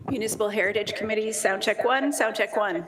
Municipal Heritage Committee, sound check one, sound check one.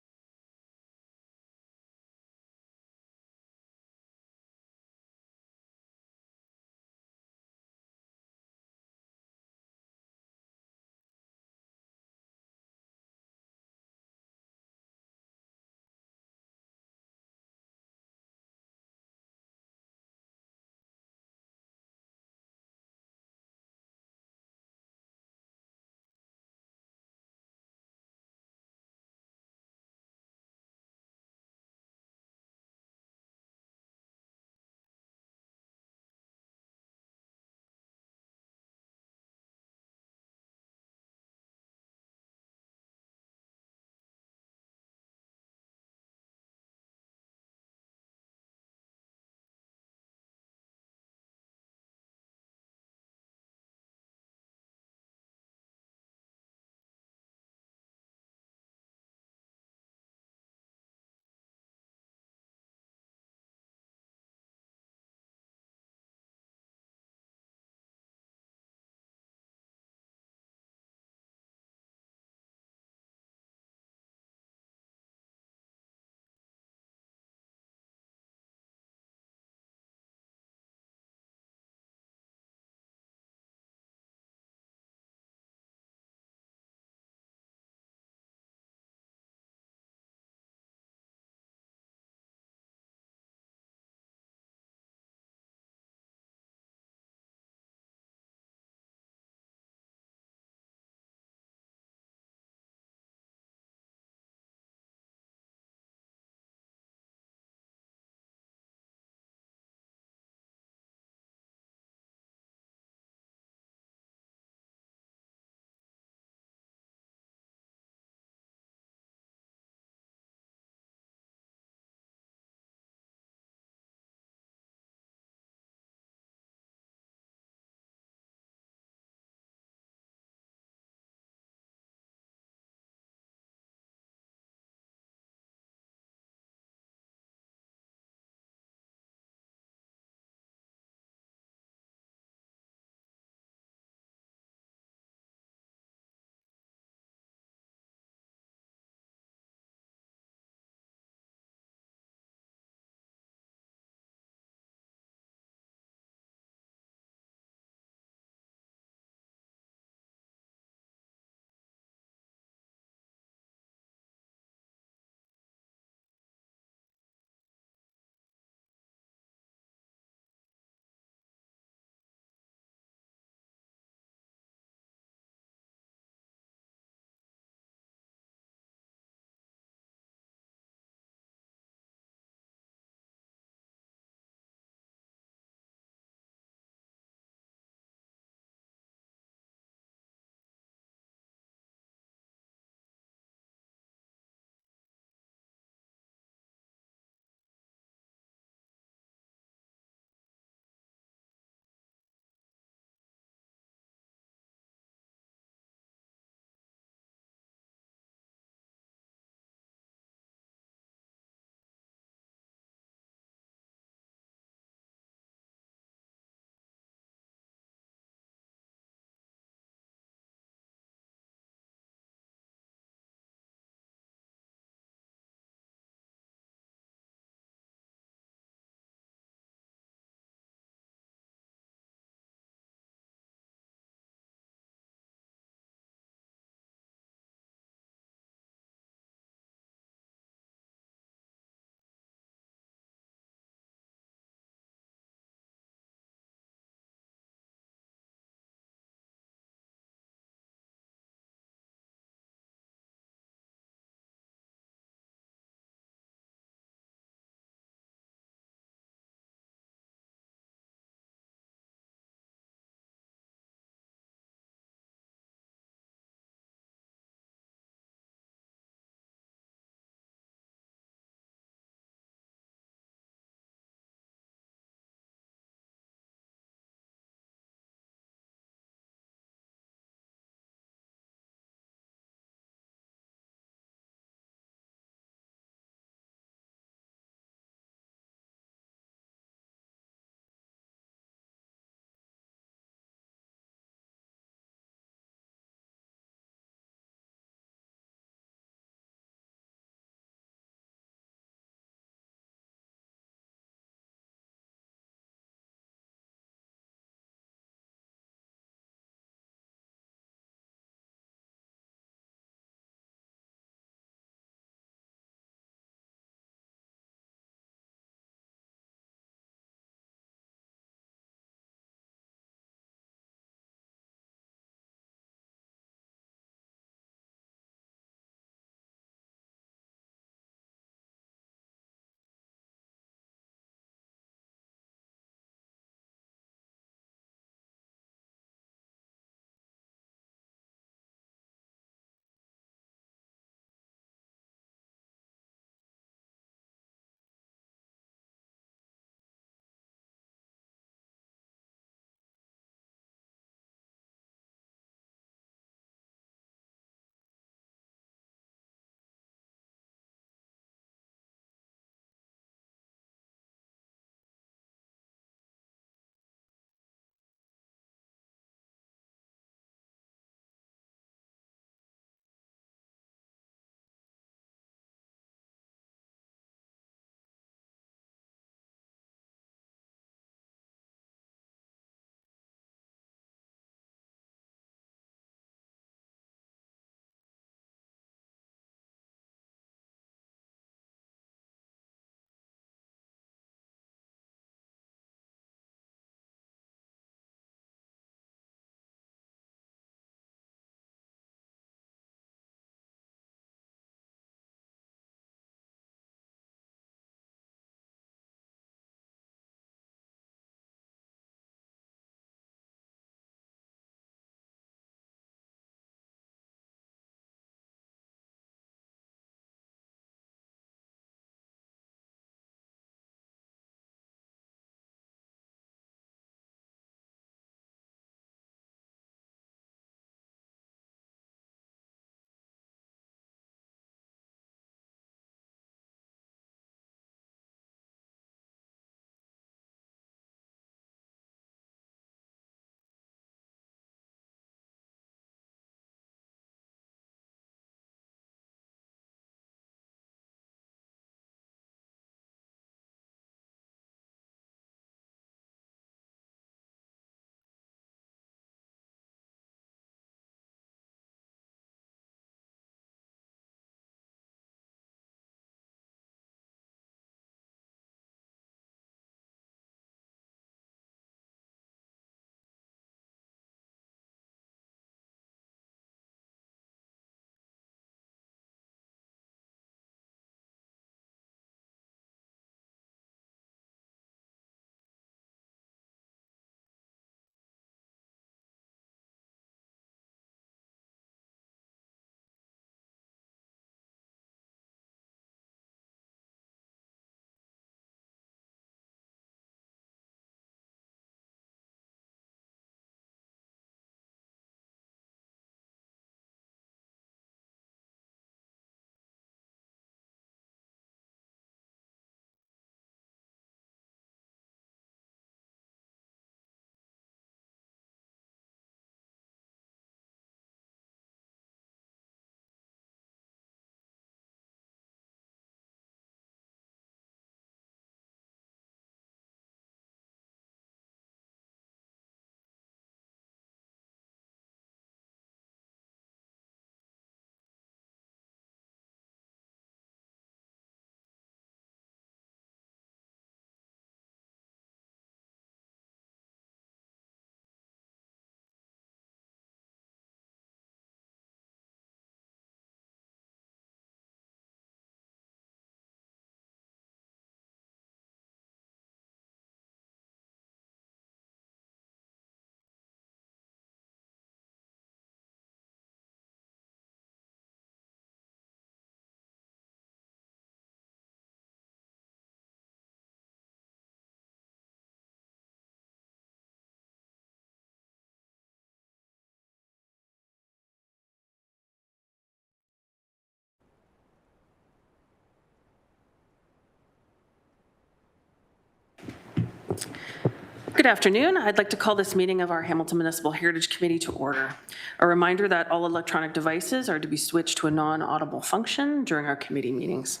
Good afternoon. I'd like to call this meeting of our Hamilton Municipal Heritage Committee to order. A reminder that all electronic devices are to be switched to a non-audible function during our committee meetings.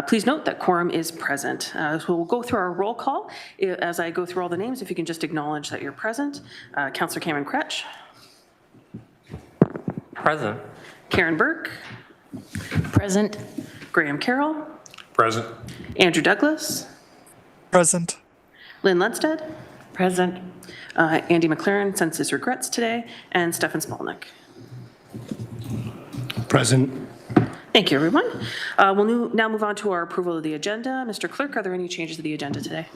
Please note that quorum is present. So we'll go through our roll call. As I go through all the names, if you can just acknowledge that you're present. Councillor Cameron Kretsch. Present. Karen Burke. Present. Graham Carroll. Present. Andrew Douglas. Present. Lynn Lundstedt. Present. Andy McLaren sends his regrets today, and Stefan Spalnick. Present. Thank you, everyone. We'll now move on to our approval of the agenda. Mr. Clerk, are there any changes to the agenda today?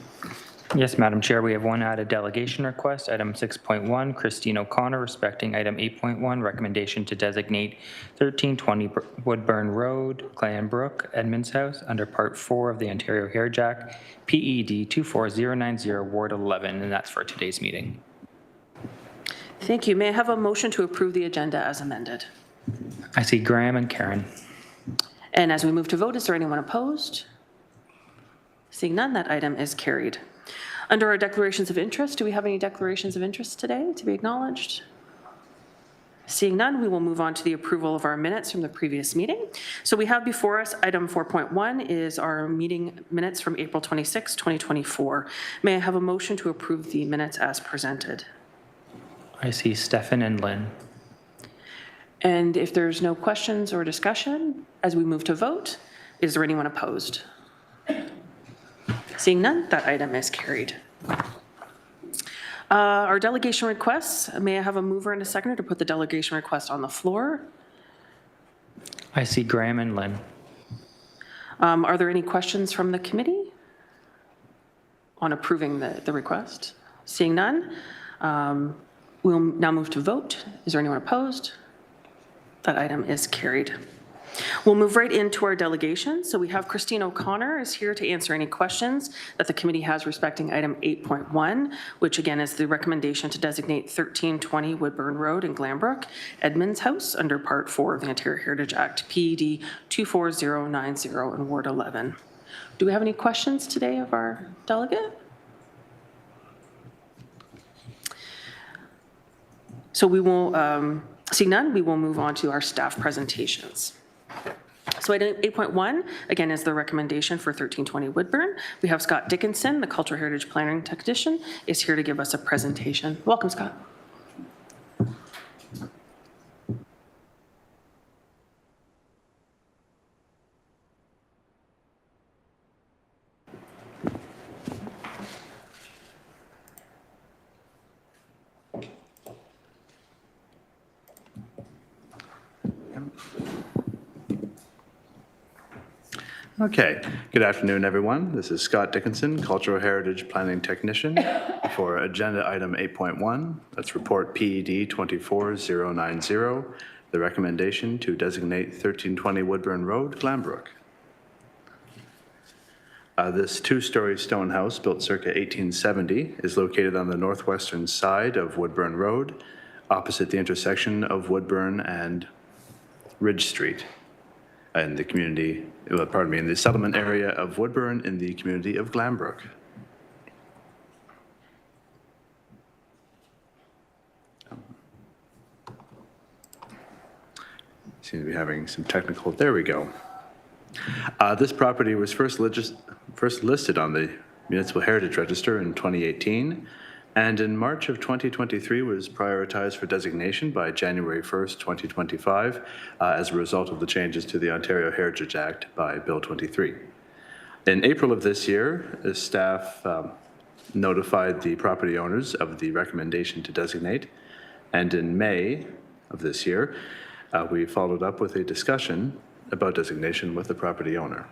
Yes, Madam Chair, we have one added delegation request, item 6.1, Christine O'Connor, respecting item 8.1, recommendation to designate 1320 Woodburn Road, Glanbrook, Edmonds House, under Part 4 of the Ontario Heritage Act, PED 24090, Ward 11, and that's for today's meeting. Thank you. May I have a motion to approve the agenda as amended? I see Graham and Karen. And as we move to vote, is there anyone opposed? Seeing none, that item is carried. Under our declarations of interest, do we have any declarations of interest today to be acknowledged? Seeing none, we will move on to the approval of our minutes from the previous meeting. So we have before us item 4.1 is our meeting minutes from April 26, 2024. May I have a motion to approve the minutes as presented? I see Stefan and Lynn. And if there's no questions or discussion, as we move to vote, is there anyone opposed? Seeing none, that item is carried. Our delegation requests, may I have a mover and a seconder to put the delegation request on the floor? I see Graham and Lynn. Are there any questions from the committee on approving the request? Seeing none, we'll now move to vote. Is there anyone opposed? That item is carried. We'll move right into our delegation. So we have Christine O'Connor is here to answer any questions that the committee has respecting item 8.1, which again is the recommendation to designate 1320 Woodburn Road in Glanbrook, Edmonds House under Part 4 of the Ontario Heritage Act, PED 24090 in Ward 11. Do we have any questions today of our delegate? So we will, seeing none, we will move on to our staff presentations. So item 8.1, again, is the recommendation for 1320 Woodburn. We have Scott Dickinson, the Cultural Heritage Planning Technician, is here to give us a presentation. Welcome, Scott. Okay, good afternoon, everyone. This is Scott Dickinson, Cultural Heritage Planning Technician for Agenda Item 8.1. That's Report PED 24090, the recommendation to designate 1320 Woodburn Road, Glanbrook. This two-story stone house built circa 1870 is located on the northwestern side of Woodburn Road, opposite the intersection of Woodburn and Ridge Street. In the community, in the settlement area of Woodburn in the community of Glanbrook. Seem to be having some technical, there we go. This property was first listed on the Municipal Heritage Register in 2018, and in March of 2023 was prioritized for designation by January 1st, 2025, as a result of the changes to the Ontario Heritage Act by Bill 23. In April of this year, the staff notified the property owners of the recommendation to designate, and in May of this year, we followed up with a discussion about designation with the property owner.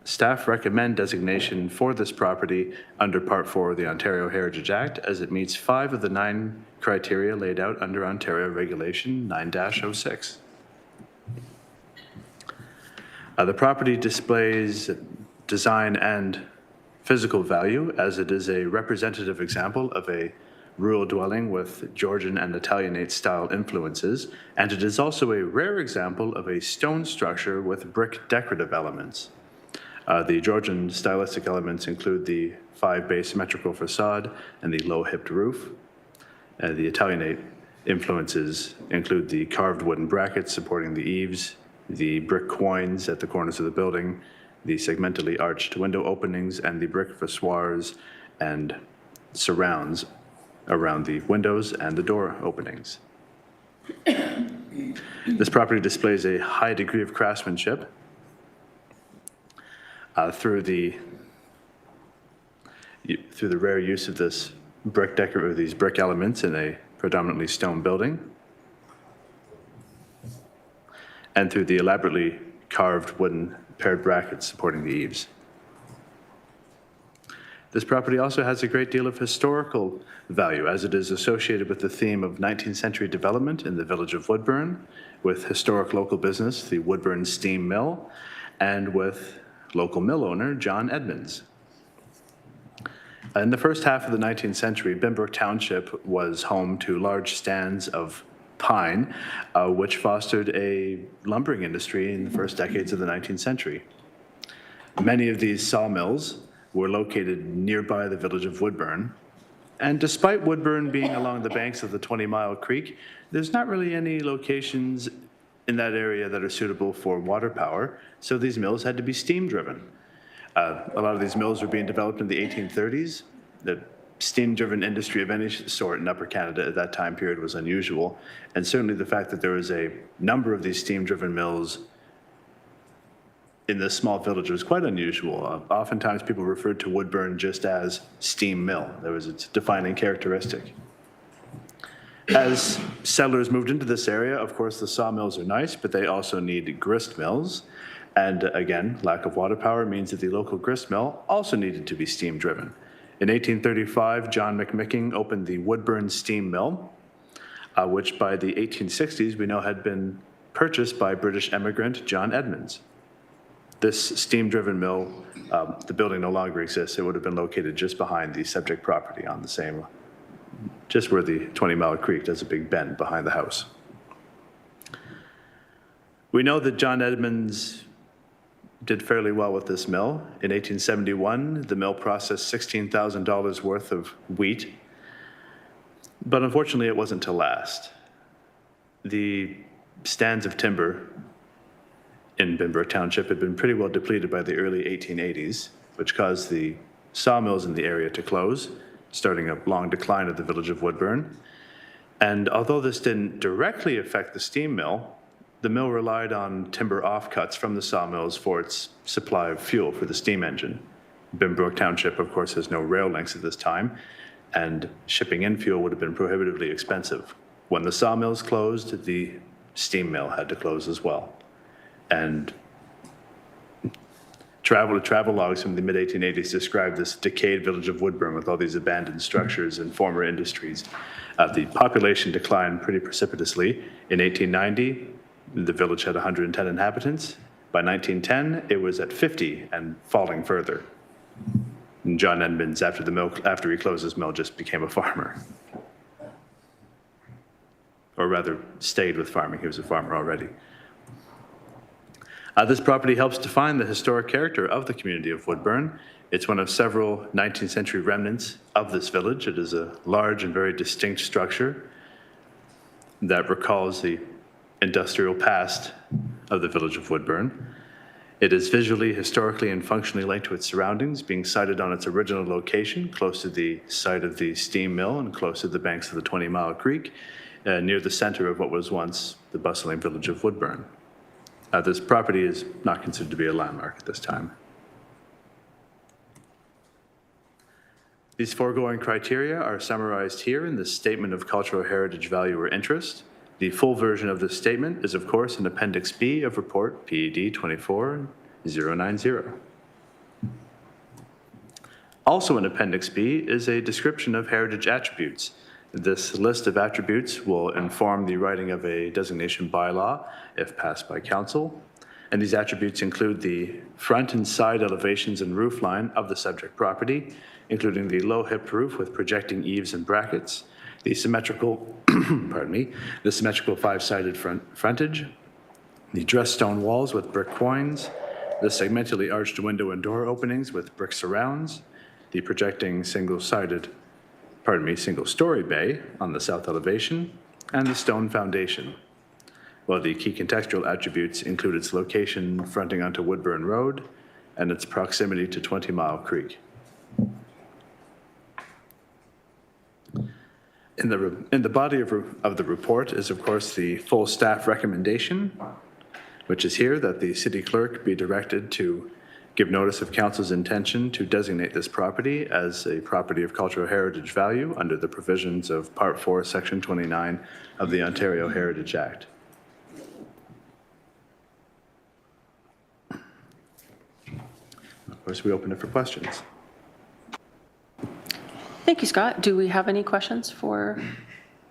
Staff recommend designation for this property under Part 4 of the Ontario Heritage Act as it meets 5 of the 9 criteria laid out under Ontario Regulation 9-06. The property displays design and physical value as it is a representative example of a rural dwelling with Georgian and Italianate style influences, and it is also a rare example of a stone structure with brick decorative elements. The Georgian stylistic elements include the 5-bay symmetrical facade and the low-hipped roof. The Italianate influences include the carved wooden brackets supporting the eaves, the brick quoins at the corners of the building, the segmentally arched window openings, and the brick voussoirs and surrounds around the windows and the door openings. This property displays a high degree of craftsmanship through the rare use of this these brick elements in a predominantly stone building, and through the elaborately carved wooden paired brackets supporting the eaves. This property also has a great deal of historical value, as it is associated with the theme of 19th century development in the village of Woodburn, with historic local business, the Woodburn Steam Mill, and with local mill owner John Edmonds. In the first half of the 19th century, Binbrook Township was home to large stands of pine, which fostered a lumbering industry in the first decades of the 19th century. Many of these sawmills were located nearby the village of Woodburn, and despite Woodburn being along the banks of the 20-mile creek, there's not really any locations in that area that are suitable for water power, so these mills had to be steam-driven. A lot of these mills were being developed in the 1830s. The steam-driven industry of any sort in Upper Canada at that time period was unusual, and certainly the fact that there was a number of these steam-driven mills in this small village was quite unusual. Oftentimes people referred to Woodburn just as steam mill. That was its defining characteristic. As settlers moved into this area, of course, the sawmills are nice, but they also need grist mills. And again, lack of water power means that the local grist mill also needed to be steam driven. In 1835, John McMicking opened the Woodburn Steam Mill, which by the 1860s we know had been purchased by British emigrant John Edmonds. This steam-driven mill, the building no longer exists. It would have been located just behind the subject property on the same, just where the 20-mile creek does a big bend behind the house. We know that John Edmonds did fairly well with this mill. In 1871, the mill processed $16,000 worth of wheat, but unfortunately it wasn't to last. The stands of timber in Binbrook Township had been pretty well depleted by the early 1880s, which caused the sawmills in the area to close, starting a long decline of the village of Woodburn. And although this didn't directly affect the steam mill, the mill relied on timber offcuts from the sawmills for its supply of fuel for the steam engine. Binbrook Township, of course, has no rail links at this time, and shipping in fuel would have been prohibitively expensive. When the sawmills closed, the steam mill had to close as well. And travel logs from the mid-1880s describe this decayed village of Woodburn with all these abandoned structures and former industries. The population declined pretty precipitously. In 1890, the village had 110 inhabitants. By 1910, it was at 50 and falling further. And John Edmonds, after he closed his mill, just became a farmer. Or rather, stayed with farming. He was a farmer already. This property helps define the historic character of the community of Woodburn. It's one of several 19th century remnants of this village. It is a large and very distinct structure that recalls the industrial past of the village of Woodburn. It is visually, historically, and functionally linked to its surroundings, being sited on its original location, close to the site of the steam mill and close to the banks of the 20-mile creek, near the center of what was once the bustling village of Woodburn. This property is not considered to be a landmark at this time. These foregoing criteria are summarized here in the Statement of Cultural Heritage Value or Interest. The full version of this statement is, of course, in Appendix B of Report PED 24090. Also in Appendix B is a description of heritage attributes. This list of attributes will inform the writing of a designation bylaw if passed by council. And these attributes include the front and side elevations and roof line of the subject property, including the low-hipped roof with projecting eaves and brackets, the symmetrical, the symmetrical five-sided frontage, the dressed stone walls with brick quoins, the segmentally arched window and door openings with brick surrounds, the projecting single-story bay on the south elevation, and the stone foundation. While the key contextual attributes include its location fronting onto Woodburn Road and its proximity to 20 Mile Creek. In the body of the report is, of course, the full staff recommendation, which is here that the city clerk be directed to give notice of council's intention to designate this property as a property of cultural heritage value under the provisions of Part 4, Section 29 of the Ontario Heritage Act. Of course, we open it for questions. Thank you, Scott. Do we have any questions for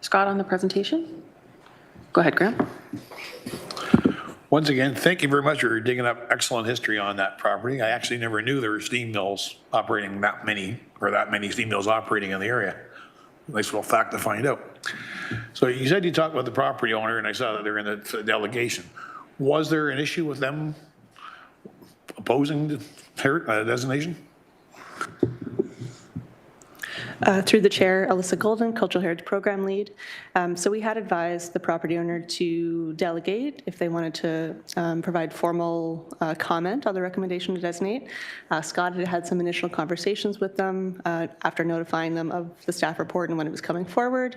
Scott on the presentation? Go ahead, Graham. Once again, thank you very much for digging up excellent history on that property. I actually never knew there were steam mills operating that many steam mills operating in the area. Nice little fact to find out. So you said you talked about the property owner, and I saw that they're in the delegation. Was there an issue with them opposing the designation? Through the chair, Alyssa Golden, Cultural Heritage Program Lead. So we had advised the property owner to delegate if they wanted to provide formal comment on the recommendation to designate. Scott had had some initial conversations with them after notifying them of the staff report and when it was coming forward.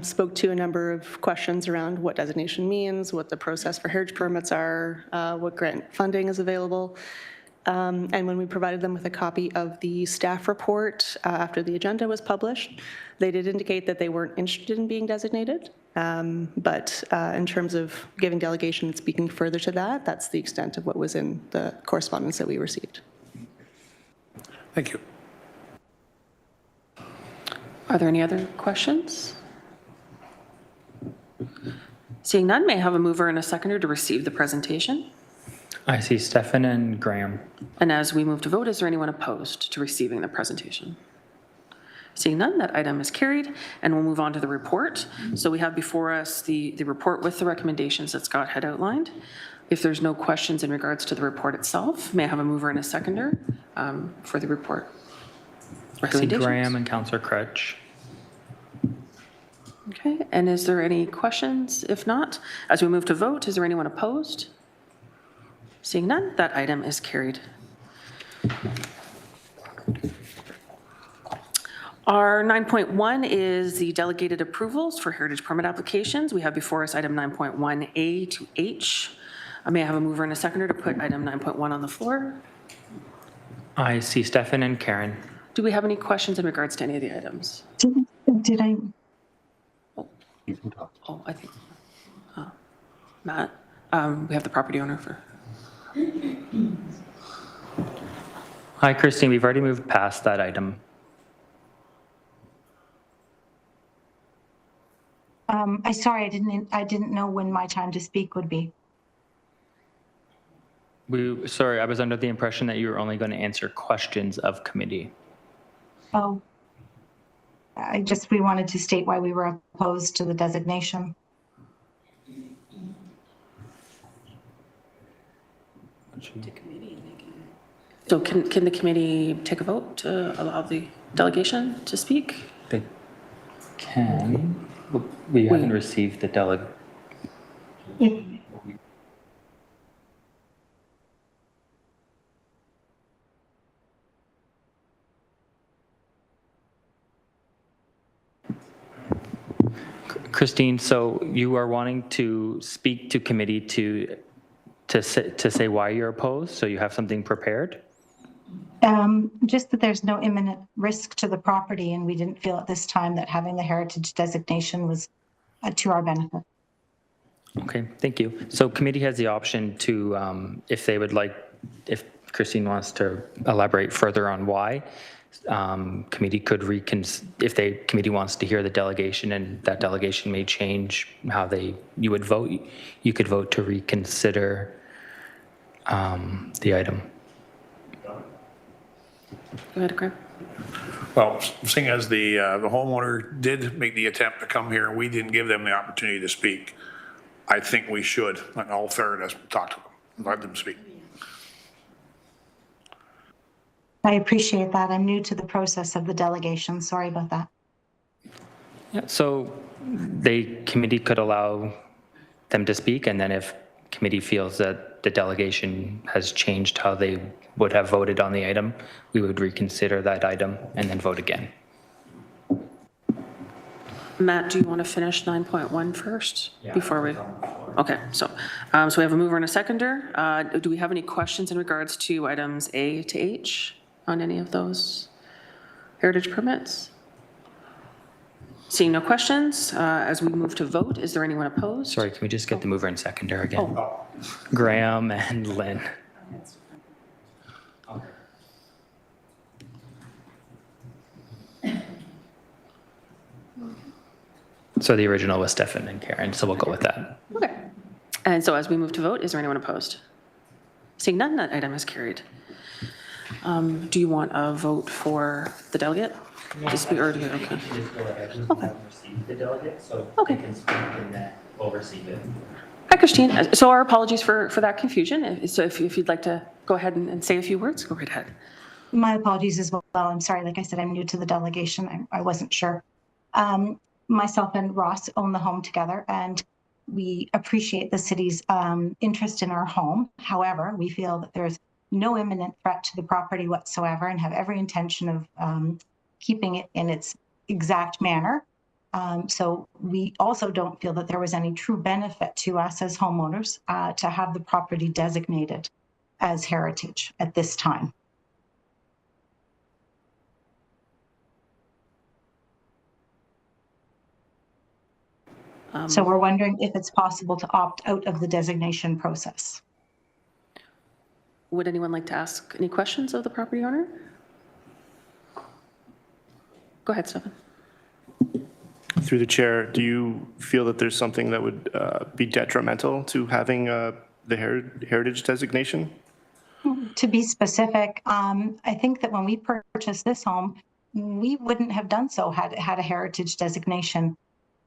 Spoke to a number of questions around what designation means, what the process for heritage permits are, what grant funding is available. And when we provided them with a copy of the staff report after the agenda was published, they did indicate that they weren't interested in being designated. But in terms of giving delegation and speaking further to that, that's the extent of what was in the correspondence that we received. Thank you. Are there any other questions? Seeing none, may I have a mover and a seconder to receive the presentation? I see Stefan and Graham. And as we move to vote, is there anyone opposed to receiving the presentation? Seeing none, that item is carried, and we'll move on to the report. So we have before us the report with the recommendations that Scott had outlined. If there's no questions in regards to the report itself, may I have a mover and a seconder for the report? I see Graham and Councillor Crutch. Okay, and is there any questions? If not, as we move to vote, is there anyone opposed? Seeing none, that item is carried. Our 9.1 is the delegated approvals for heritage permit applications. We have before us item 9.1A to H. May I have a mover and a seconder to put item 9.1 on the floor? I see Stefan and Karen. Do we have any questions in regards to any of the items? Did I? You can talk. Oh, I think, Matt, we have the property owner for. Hi, Christine. We've already moved past that item. I'm sorry, I didn't know when my time to speak would be. Sorry, I was under the impression that you were only going to answer questions of committee. Oh, we wanted to state why we were opposed to the designation. So can the committee take a vote to allow the delegation to speak? They can. We haven't received the Christine, so you are wanting to speak to committee to say why you're opposed, so you have something prepared? Just that there's no imminent risk to the property, and we didn't feel at this time that having the heritage designation was to our benefit. Okay, thank you. So committee has the option to, if they would like, if Christine wants to elaborate further on why, committee could if committee wants to hear the delegation and that delegation may change how you would vote, you could vote to reconsider the item. Go ahead, Graham. Well, seeing as the homeowner did make the attempt to come here and we didn't give them the opportunity to speak, I think we should, in all fairness, talk to them, let them speak. I appreciate that. I'm new to the process of the delegation. Sorry about that. Yeah, so the committee could allow them to speak, and then if committee feels that the delegation has changed how they would have voted on the item, we would reconsider that item and then vote again. Matt, do you want to finish 9.1 first before we? Okay, so we have a mover and a seconder. Do we have any questions in regards to items A to H on any of those heritage permits? Seeing no questions, as we move to vote, is there anyone opposed? Sorry, can we just get the mover and seconder again? Graham and Lynn. So the original was Stefan and Karen, so we'll go with that. Okay. And so as we move to vote, is there anyone opposed? Seeing none, that item is carried. Do you want a vote for the delegate? Just be urgent, okay. Just go ahead and Okay. receive the delegate, so Okay. they can speak and then we'll receive it. Hi, Christine. So our apologies for that confusion. So if you'd like to go ahead and say a few words, go right ahead. My apologies as well. I'm sorry. Like I said, I'm new to the delegation. I wasn't sure. Myself and Ross own the home together, and we appreciate the city's interest in our home. However, we feel that there's no imminent threat to the property whatsoever and have every intention of keeping it in its exact manner. So we also don't feel that there was any true benefit to us as homeowners to have the property designated as heritage at this time. So we're wondering if it's possible to opt out of the designation process. Would anyone like to ask any questions of the property owner? Go ahead, Stefan. Through the chair, do you feel that there's something that would be detrimental to having the heritage designation? To be specific, I think that when we purchased this home, we wouldn't have done so had it had a heritage designation,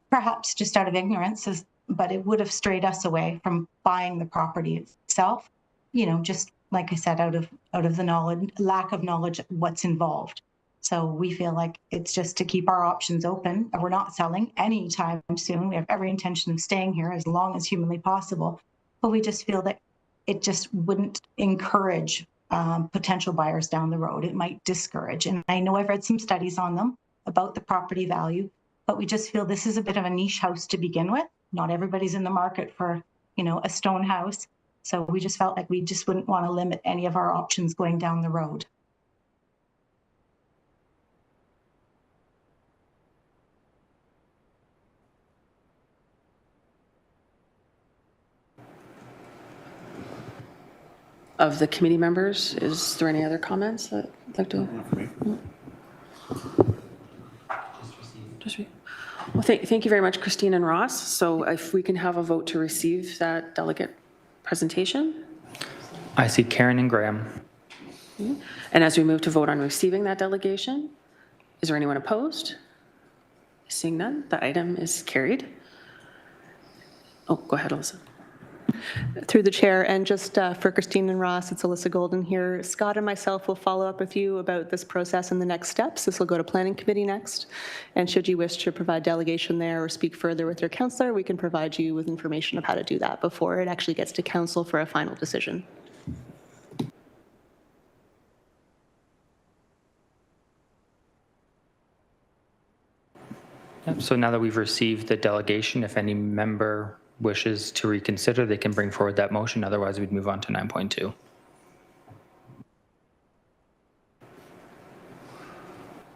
perhaps just out of ignorance, but it would have strayed us away from buying the property itself. You know, just like I said, out of the lack of knowledge of what's involved. So we feel like it's just to keep our options open. We're not selling anytime soon. We have every intention of staying here as long as humanly possible. But we just feel that it just wouldn't encourage potential buyers down the road. It might discourage. And I know I've read some studies on them about the property value, but we just feel this is a bit of a niche house to begin with. Not everybody's in the market for, you know, a stone house. So we just felt like we just wouldn't want to limit any of our options going down the road. Of the committee members, is there any other comments that you'd like to? Well, thank you very much, Christine and Ross. So if we can have a vote to receive that delegate presentation. I see Karen and Graham. And as we move to vote on receiving that delegation, is there anyone opposed? Seeing none, the item is carried. Oh, go ahead, Alyssa. Through the chair, and just for Christine and Ross, it's Alyssa Golden here. Scott and myself will follow up with you about this process and the next steps. This will go to Planning Committee next. And should you wish to provide delegation there or speak further with your councillor, we can provide you with information of how to do that before it actually gets to council for a final decision. Yep, so now that we've received the delegation, if any member wishes to reconsider, they can bring forward that motion. Otherwise, we'd move on to 9.2.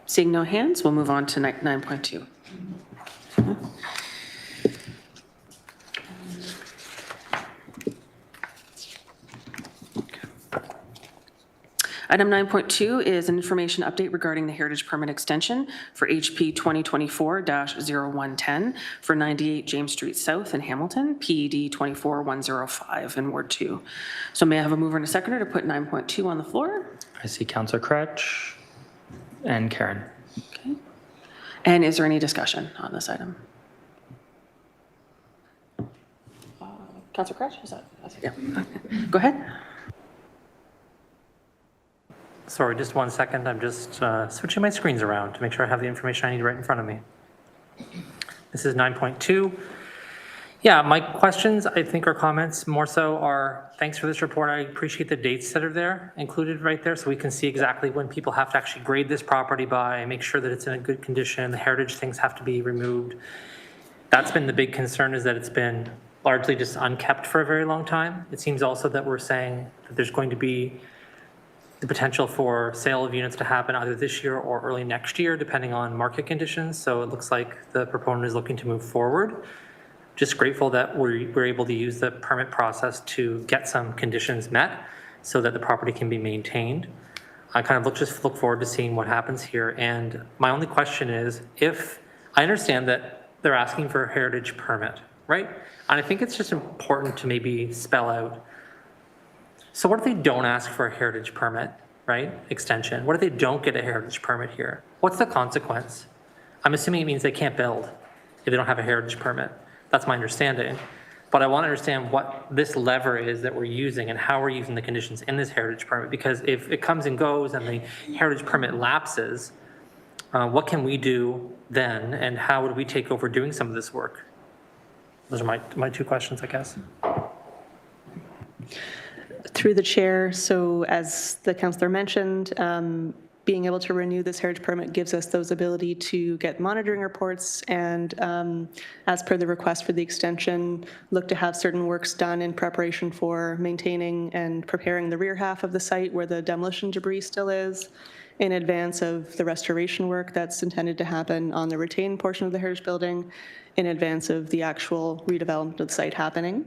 Seeing no hands, we'll move on to 9.2. Item 9.2 is an information update regarding the heritage permit extension for HP 2024-0110 for 98 James Street South in Hamilton, PED 24105 in Ward 2. So may I have a mover and a seconder to put 9.2 on the floor? I see Councillor Crutch and Karen. Okay. And is there any discussion on this item? Councillor Crutch, is that? Yeah. Okay. Go ahead. Sorry, just 1 second. I'm just switching my screens around to make sure I have the information I need right in front of me. This is 9.2. Yeah, my questions, I think, or comments more so are, thanks for this report. I appreciate the dates that are there, included right there, so we can see exactly when people have to actually grade this property by, make sure that it's in a good condition, the heritage things have to be removed. That's been the big concern, is that it's been largely just unkept for a very long time. It seems also that we're saying that there's going to be the potential for sale of units to happen either this year or early next year, depending on market conditions. So it looks like the proponent is looking to move forward. Just grateful that we're able to use the permit process to get some conditions met so that the property can be maintained. I kind of just look forward to seeing what happens here. And my only question is, if I understand that they're asking for a heritage permit, right? And I think it's just important to maybe spell out, so what if they don't ask for a heritage permit, right? Extension. What if they don't get a heritage permit here? What's the consequence? I'm assuming it means they can't build if they don't have a heritage permit. That's my understanding. But I want to understand what this lever is that we're using and how we're using the conditions in this heritage permit. Because if it comes and goes and the heritage permit lapses, what can we do then? And how would we take over doing some of this work? Those are my two questions, I guess. Through the chair, so as the councillor mentioned, being able to renew this heritage permit gives us those ability to get monitoring reports and, as per the request for the extension, look to have certain works done in preparation for maintaining and preparing the rear half of the site where the demolition debris still is, in advance of the restoration work that's intended to happen on the retained portion of the heritage building, in advance of the actual redevelopment of the site happening.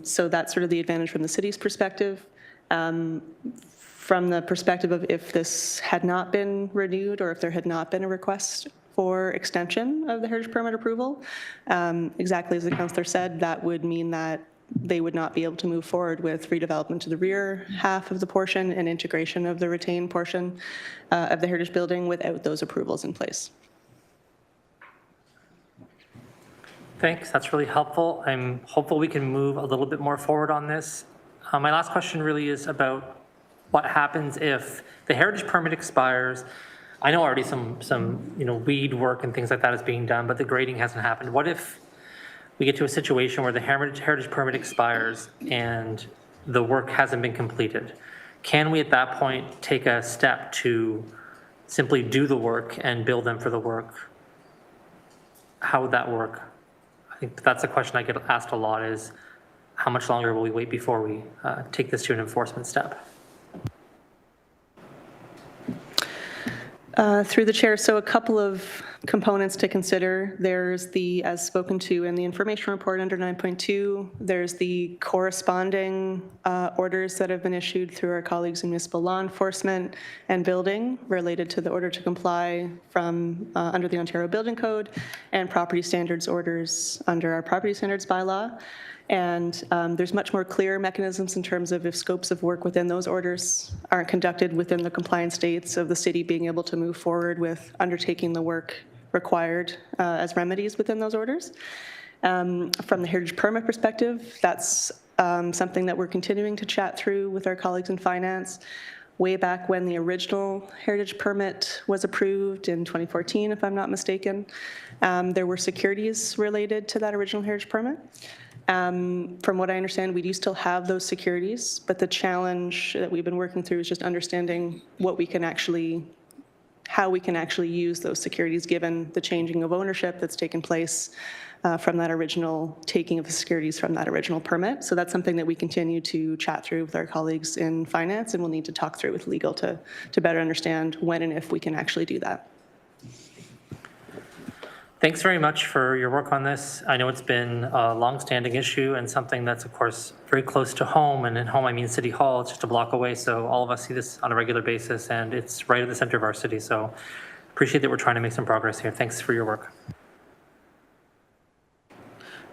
So that's sort of the advantage from the city's perspective. From the perspective of if this had not been renewed or if there had not been a request for extension of the heritage permit approval, exactly as the councillor said, that would mean that they would not be able to move forward with redevelopment to the rear half of the portion and integration of the retained portion of the heritage building without those approvals in place. Thanks, that's really helpful. I'm hopeful we can move a little bit more forward on this. My last question really is about what happens if the heritage permit expires. I know already some weed work and things like that is being done, but the grading hasn't happened. What if we get to a situation where the heritage permit expires and the work hasn't been completed? Can we at that point take a step to simply do the work and bill them for the work? How would that work? I think that's a question I get asked a lot, is how much longer will we wait before we take this to an enforcement step? Through the chair, so a couple of components to consider. There's the, as spoken to in the information report under 9.2, there's the corresponding orders that have been issued through our colleagues in municipal law enforcement and building related to the order to comply from under the Ontario Building Code and property standards orders under our property standards bylaw. And there's much more clear mechanisms in terms of if scopes of work within those orders aren't conducted within the compliance dates of the city being able to move forward with undertaking the work required as remedies within those orders. From the heritage permit perspective, that's something that we're continuing to chat through with our colleagues in finance. Way back when the original heritage permit was approved in 2014, if I'm not mistaken, there were securities related to that original heritage permit. From what I understand, we do still have those securities, but the challenge that we've been working through is just understanding what we can actually, how we can actually use those securities given the changing of ownership that's taken place from that original taking of the securities from that original permit. So that's something that we continue to chat through with our colleagues in finance, and we'll need to talk through with legal to better understand when and if we can actually do that. Thanks very much for your work on this. I know it's been a long-standing issue and something that's, of course, very close to home. And in home, I mean City Hall. It's just a block away. So all of us see this on a regular basis, and it's right at the center of our city. So appreciate that we're trying to make some progress here. Thanks for your work.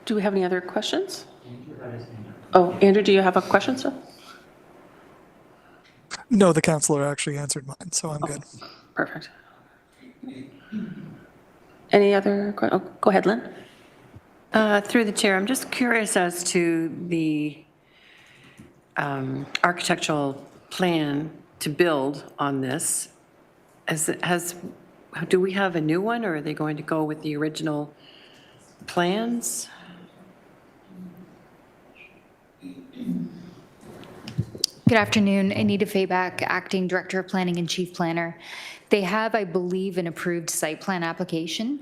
Do we have any other questions? Oh, Andrew, do you have a question, sir? No, the councillor actually answered mine, so I'm good. Perfect. Any other, go ahead, Lynn. Through the chair, I'm just curious as to the architectural plan to build on this. Do we have a new one, or are they going to go with the original plans? Good afternoon. Anita Fayback, Acting Director of Planning and Chief Planner. They have, I believe, an approved site plan application.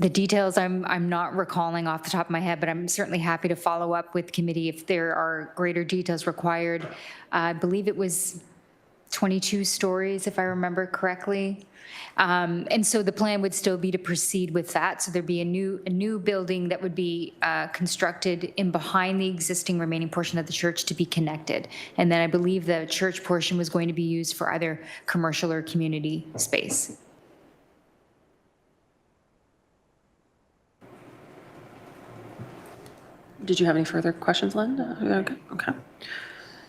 The details I'm not recalling off the top of my head, but I'm certainly happy to follow up with committee if there are greater details required. I believe it was 22 stories, if I remember correctly. And so the plan would still be to proceed with that. So there'd be a new building that would be constructed in behind the existing remaining portion of the church to be connected. And then I believe the church portion was going to be used for either commercial or community space. Did you have any further questions, Linda? Okay.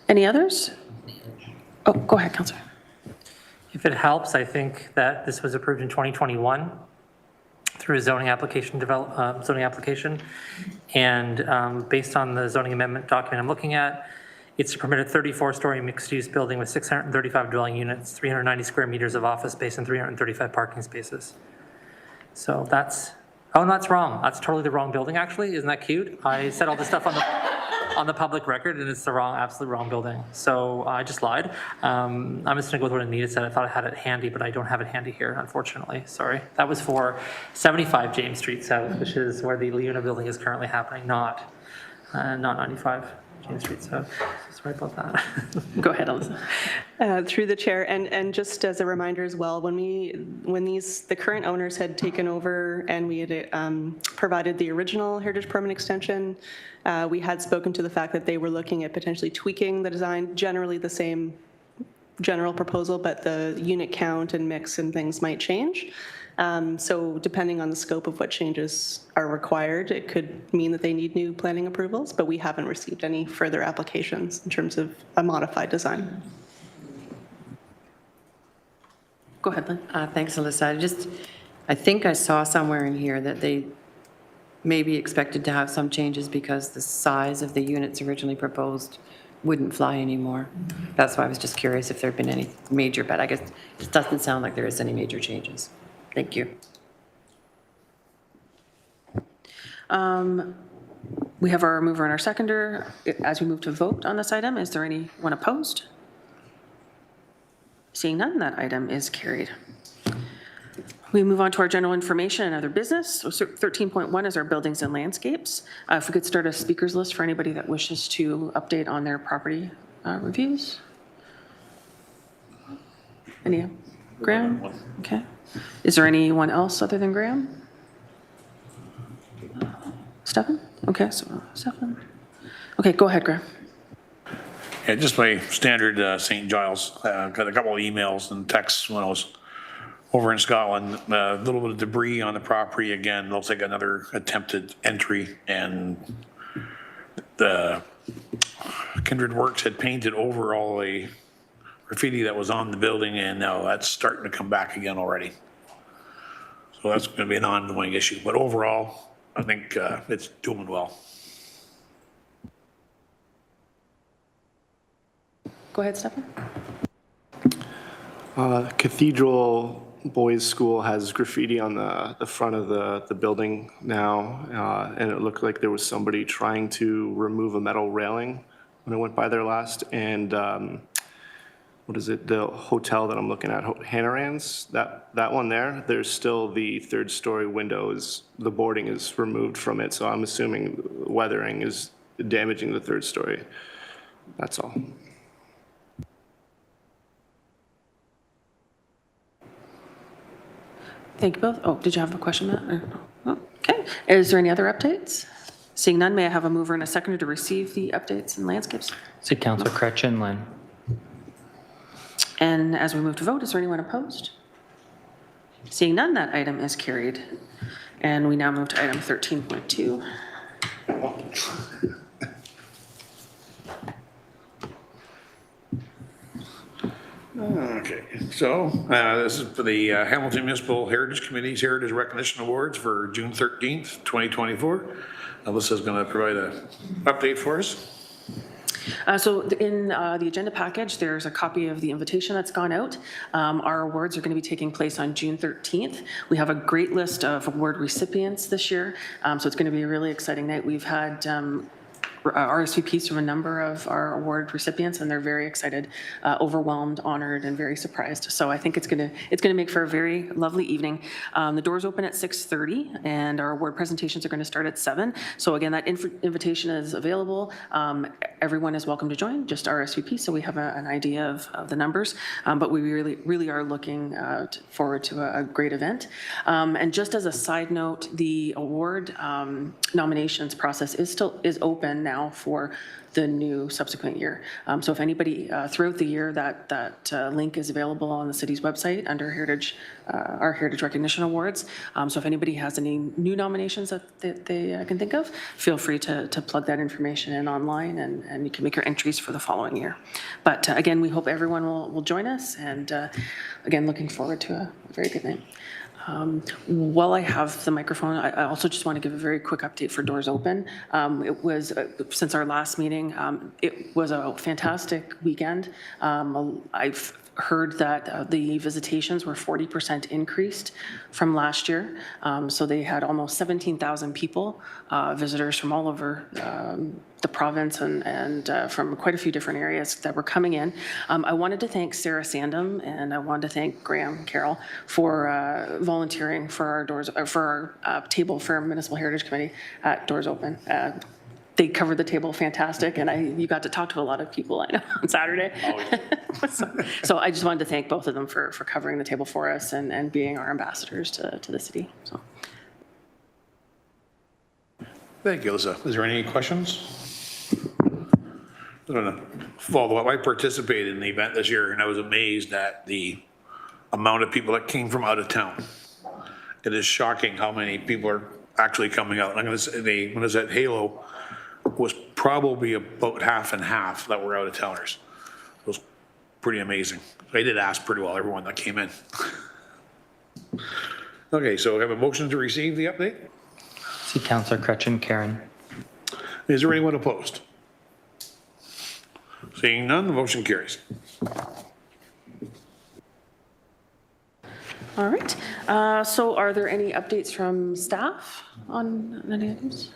Any others? Oh, go ahead, Councillor. If it helps, I think that this was approved in 2021 through a zoning application, and based on the zoning amendment document I'm looking at, it's a permitted 34-story mixed-use building with 635 dwelling units, 390 square meters of office space, and 335 parking spaces. So that's, oh, no, that's wrong. That's totally the wrong building, actually. Isn't that cute? I said all this stuff on the public record, and it's the wrong, absolutely wrong building. So I just lied. I'm just gonna go with what Anita said. I thought I had it handy, but I don't have it handy here, unfortunately. Sorry. That was for 75 James Street South, which is where the Leona building is currently happening, not 95 James Street South. Sorry about that. Go ahead, Elizabeth. Through the chair, and just as a reminder as well, when the current owners had taken over and we had provided the original heritage permit extension, we had spoken to the fact that they were looking at potentially tweaking the design, generally the same general proposal, but the unit count and mix and things might change. So depending on the scope of what changes are required, it could mean that they need new planning approvals, but we haven't received any further applications in terms of a modified design. Go ahead, Lynn. Thanks, Alyssa. I think I saw somewhere in here that they may be expected to have some changes because the size of the units originally proposed wouldn't fly anymore. That's why I was just curious if there had been any major, but I guess it doesn't sound like there is any major changes. Thank you. We have our mover and our seconder. As we move to vote on this item, is there anyone opposed? Seeing none, that item is carried. We move on to our general information and other business. So 13.1 is our buildings and landscapes. If we could start a speakers list for anybody that wishes to update on their property reviews. Any? Graham? Okay. Is there anyone else other than Graham? Stefan? Okay, so Stefan. Okay, go ahead, Graham. Yeah, just my standard St. Giles. Got a couple of emails and texts when I was over in Scotland. A little bit of debris on the property again. Looks like another attempted entry, and the Kindred Works had painted over all the graffiti that was on the building, and now that's starting to come back again already. So that's going to be an ongoing issue. But overall, I think it's doing well. Go ahead, Stefan. Cathedral Boys School has graffiti on the front of the building now, and it looked like there was somebody trying to remove a metal railing when I went by there last. And what is it? The hotel that I'm looking at, Hanarans, that one there, there's still the third story windows. The boarding is removed from it, so I'm assuming weathering is damaging the third story. That's all. Thank you both. Oh, did you have a question, Matt? Oh, okay. Is there any other updates? Seeing none, may I have a mover and a seconder to receive the updates and landscapes? City Councilor Cretchen, Lynn. And as we move to vote, is there anyone opposed? Seeing none, that item is carried. And we now move to item 13.2. Okay, so this is for the Hamilton Municipal Heritage Committee's Heritage Recognition Awards for June 13th, 2024. Alyssa's going to provide an update for us. So in the agenda package, there's a copy of the invitation that's gone out. Our awards are going to be taking place on June 13th. We have a great list of award recipients this year, so it's going to be a really exciting night. We've had RSVPs from a number of our award recipients, and they're very excited, overwhelmed, honored, and very surprised. So I think it's gonna make for a very lovely evening. The doors open at 6:30, and our award presentations are going to start at 7. So again, that invitation is available. Everyone is welcome to join. Just RSVP, so we have an idea of the numbers. But we really are looking forward to a great event. And just as a side note, the award nominations process is open now for the new subsequent year. So if anybody throughout the year, that link is available on the city's website under our Heritage Recognition Awards. So if anybody has any new nominations that they can think of, feel free to plug that information in online, and you can make your entries for the following year. But again, we hope everyone will join us, and again, looking forward to a very good night. While I have the microphone, I also just want to give a very quick update for Doors Open. It was, since our last meeting, it was a fantastic weekend. I've heard that the visitations were 40% increased from last year. So they had almost 17,000 people, visitors from all over the province and from quite a few different areas that were coming in. I wanted to thank Sarah Sandham, and I wanted to thank Graham Carroll for volunteering for our doors, for our table for Municipal Heritage Committee at Doors Open. They covered the table fantastic, and you got to talk to a lot of people, I know, on Saturday. So I just wanted to thank both of them for covering the table for us and being our ambassadors to the city. So. Thank you, Alyssa. Is there any questions? I don't know. Follow up. I participated in the event this year, and I was amazed at the amount of people that came from out of town. It is shocking how many people are actually coming out. I'm going to say, when I was at Halo, was probably about half and half that were out of towners. It was pretty amazing. I did ask pretty well everyone that came in. Okay, so we have a motion to receive the update. See Councillor Cretchen, Karen. Is there anyone opposed? Seeing none, the motion carries. All right. So are there any updates from staff on any items?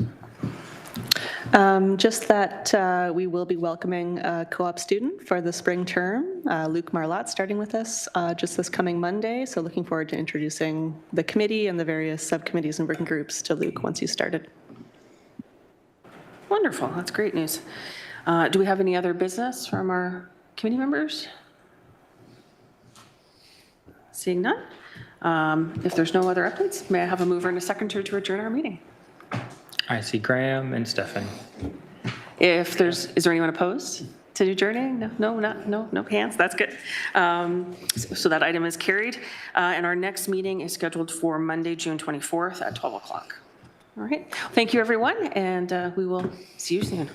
Just that we will be welcoming a co-op student for the spring term, Luke Marlott, starting with us just this coming Monday. So looking forward to introducing the committee and the various subcommittees and working groups to Luke once he's started. Wonderful. That's great news. Do we have any other business from our committee members? Seeing none. If there's no other updates, may I have a mover and a seconder to adjourn our meeting? I see Graham and Stephanie. Is there anyone opposed to adjourning? No hands. That's good. So that item is carried. And our next meeting is scheduled for Monday, June 24th at 12 o'clock. All right. Thank you, everyone, and we will see you soon.